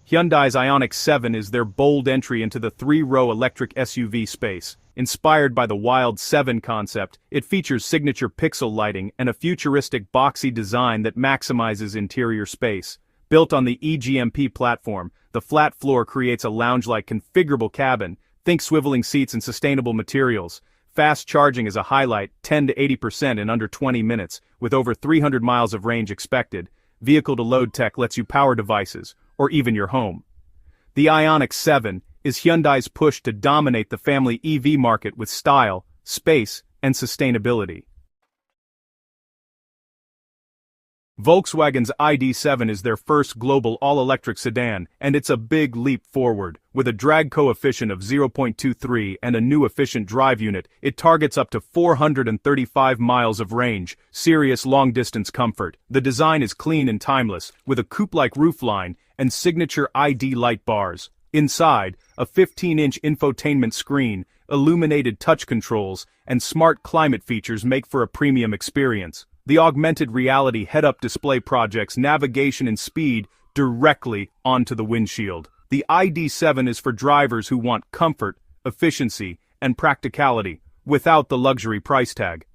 Hyundai's Ioniq 7 is their bold entry into the three-row electric SUV space. Inspired by the Wild 7 concept, it features signature pixel lighting and a futuristic boxy design that maximizes interior space. Built on the eGMP platform, the flat floor creates a lounge-like configurable cabin. Think swiveling seats and sustainable materials. Fast charging is a highlight, 10 to 80% in under 20 minutes, with over 300 miles of range expected. Vehicle-to-load tech lets you power devices, or even your home. The Ioniq 7 is Hyundai's push to dominate the family EV market with style, space, and sustainability. Volkswagen's ID.7 is their first global all-electric sedan, and it's a big leap forward. With a drag coefficient of 0.23 and a new efficient drive unit, it targets up to 435 miles of range, serious long-distance comfort. The design is clean and timeless, with a coupe-like roofline and signature ID light bars. Inside, a 15-inch infotainment screen, illuminated touch controls, and smart climate features make for a premium experience. The augmented reality head-up display projects navigation and speed directly onto the windshield. The ID.7 is for drivers who want comfort, efficiency, and practicality, without the luxury price tag.